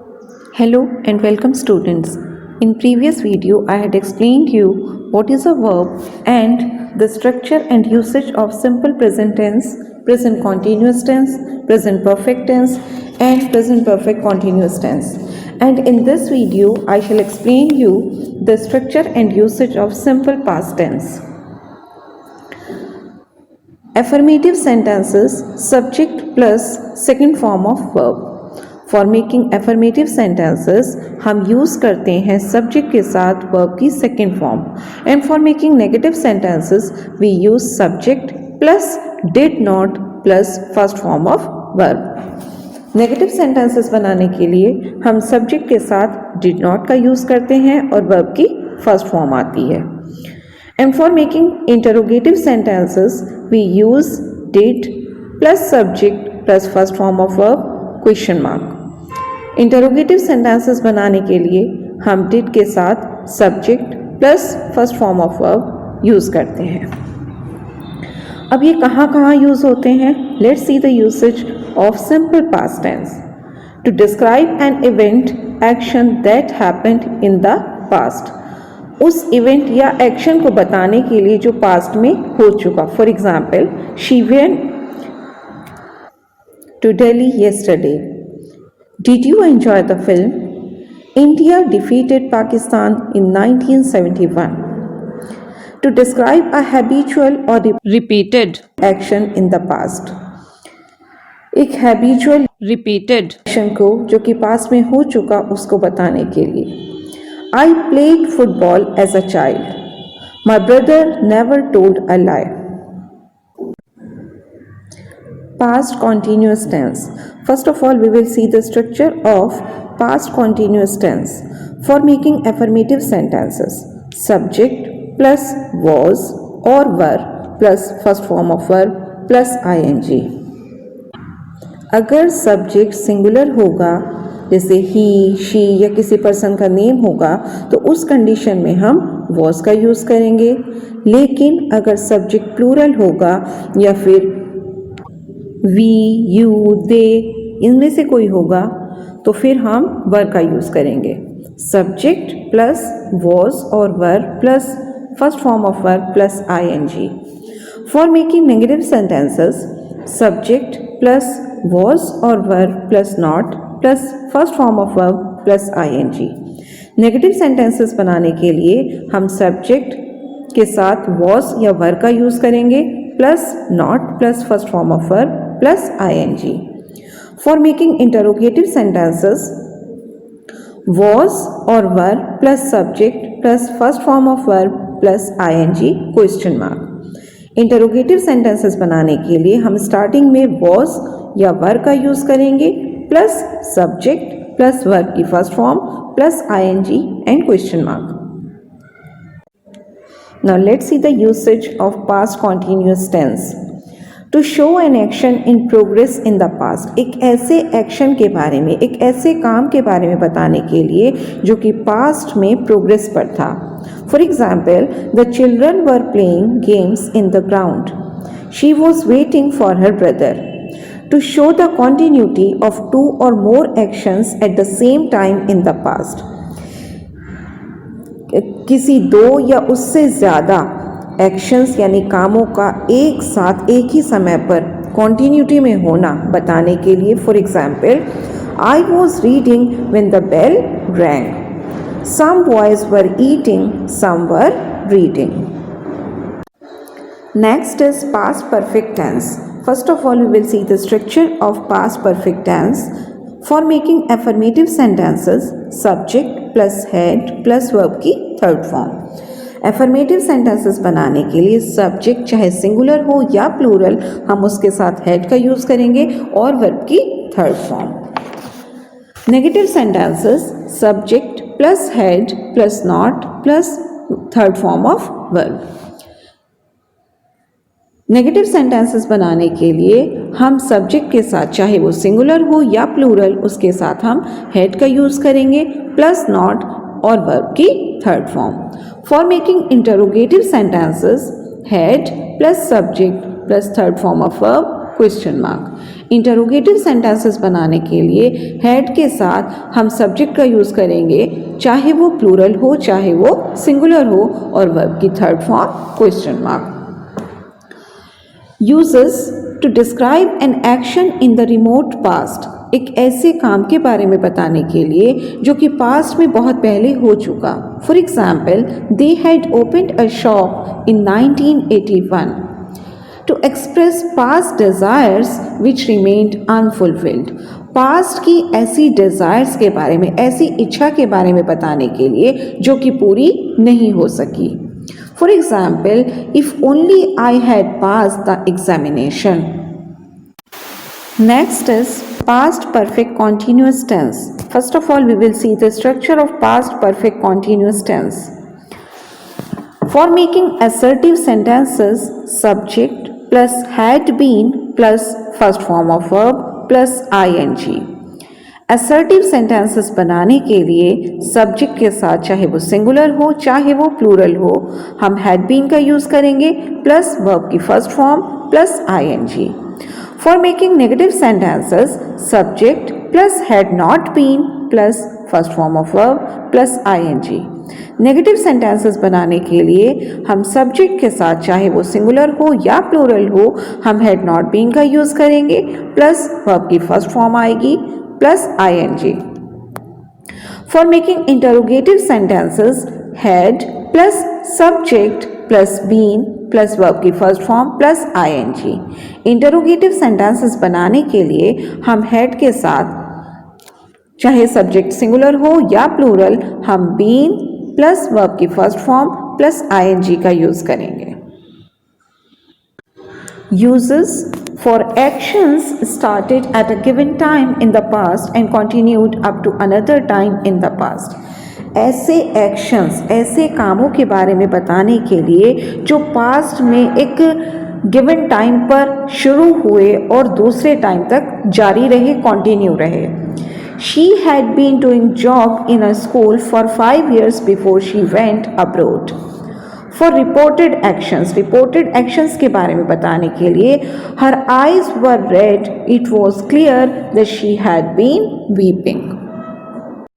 Hello and welcome students. In previous video I had explained you what is a verb and the structure and usage of simple present tense, present continuous tense, present perfect tense and present perfect continuous tense. And in this video I shall explain you the structure and usage of simple past tense. Affirmative sentences, subject plus second form of verb. For making affirmative sentences हम use करते हैं subject के साथ verb की second form and for making negative sentences we use subject plus did not plus first form of verb. Negative sentences बनाने के लिए हम सब्जेक्ट के साथ डिड नॉट का यूज़ करते हैं और वर्ब की फर्स्ट फॉर्म आती है। And for making interrogative sentences we use did plus subject plus first form of verb question mark. Interrogative sentences बनाने के लिए हम डिड के साथ subject plus first form of verb use करते हैं। अब ये कहाँ यूज़ होते हैं? Let's see the usage of simple past tense to describe an event action that happened in the past. उस इवेंट या एक्शन को बताने के लिए जो पास्ट में हो चुका। For example, she went to Delhi yesterday. Did you enjoy the film? India defeated Pakistan in 1971. To describe a habitual or repeated action in the past. एक habitual repeated action को जो कि past में हो चुका उसको बताने के लिए। I played football as a child. My brother never told a lie. Past continuous tense. First of all, we will see the structure of past continuous tense. For making affirmative sentences, subject plus was or were plus first form of verb plus ing. अगर subject singular होगा जैसे ही, she या किसी person का name होगा तो उस condition में हम was का यूज़ करेंगे। लेकिन अगर सब्जेक्ट प्लूरल होगा या फिर वी, यू, दे इनमें से कोई होगा तो फिर हम वर का यूज़ करेंगे। सब्जेक्ट प्लस वॉज और were plus first form of verb plus ing. For making negative sentences, subject plus was और were plus not plus first form of verb plus ing. Negative sentences बनाने के लिए हम subject के साथ was या वर का यूज़ करेंगे plus not plus first form of verb plus ing. For making interrogative sentences, was or were plus subject plus first form of verb plus ing question mark. Interrogative sentences बनाने के लिए हम starting में was या were का use करेंगे plus subject plus verb की first form plus ing and question mark. Now let's see the usage of past continuous tense. To show an action in progress in the past. एक ऐसे action के बारे में, एक ऐसे काम के बारे में बताने के लिए जो कि पास्ट में प्रोग्रेस पर था। For example, the children were playing games in the ground. She was waiting for her brother. To show the continuity of two और more actions at the same time in the past. किसी दो या उससे ज़्यादा actions यानी कामों का एक साथ एक ही समय पर कॉन्टिन्यूटी में होना बताने के लिए। For example, I was reading when the bell rang. Some boys were eating, some were reading. Next is past perfect tense. First of all we will see the structure of past perfect tense. For making affirmative sentences, subject plus had plus verb की third form. Affirmative sentences बनाने के लिए subject चाहे singular हो या plural हम उसके साथ हेड का यूज़ करेंगे और वर्ब की third form. Negative sentences, subject plus had plus not plus third form of verb. Negative sentences बनाने के लिए हम सब्जेक्ट के साथ चाहे वो सिंगुलर हो या प्लूरल उसके साथ हम हेड का यूज़ करेंगे प्लस नॉट और वर्ब की third form. For making interrogative sentences, head plus subject plus third form of verb question mark. Interrogative sentences बनाने के लिए हैड के साथ हम सब्जेक्ट का यूज़ करेंगे, चाहे वो प्लूरल हो चाहे वो सिंगुलर हो, और वर्ब की third form question mark. Uses to describe an action in the remote past, एक ऐसे काम के बारे में बताने के लिए जो कि पास्ट में बहुत पहले हो चुका। For example, they had opened a shop in 1981 to express past desires which remained unfulfilled, past की ऐसी डिज़ायर्स के बारे में, ऐसी इच्छा के बारे में बताने के लिए जो कि पूरी नहीं हो सकी। For example, if only I had pass the examination. Next is past perfect continuous tense. First of all, we will see the structure of past perfect continuous tense. For making assertive sentences, subject plus had been plus first form of verb plus ing. Assertive sentences बनाने के लिए subject के साथ, चाहे वो singular हो चाहे वो प्लूरल हो, हम हैड बीन का यूज करेंगे प्लस वर्ब की first form plus ing. For making negative sentences, subject plus had not been plus first form of verb plus ing. Negative sentences बनाने के लिए हम सब्जेक्ट के साथ, चाहे वो सिंगुलर हो या प्लूरल हो, हम हैड नॉट बीन का यूज करेंगे प्लस वर्ब की फर्स्ट फॉर्म आएगी plus ing. For making interrogative sentences, had plus subject plus been plus verb की first form plus ing. Interrogative sentences बनाने के लिए हम हैड के साथ, चाहे सब्जेक्ट सिंगुलर हो या प्लूरल, हम बीन प्लस वर्ब की फर्स्ट फॉर्म प्लस ing का यूज करेंगे। Uses for actions started at a given time in the past and continued up to another time in the past. ऐसे actions, ऐसे कामों के बारे में बताने के लिए जो पास्ट में एक गिवन टाइम पर शुरू हुए और दूसरे टाइम तक जारी रहे, कंटिन्यू रहे। She had been doing job in a school for 5 years before she went abroad. For reported actions के बारे में बताने के लिए her eyes were red, it was clear that she had been weeping.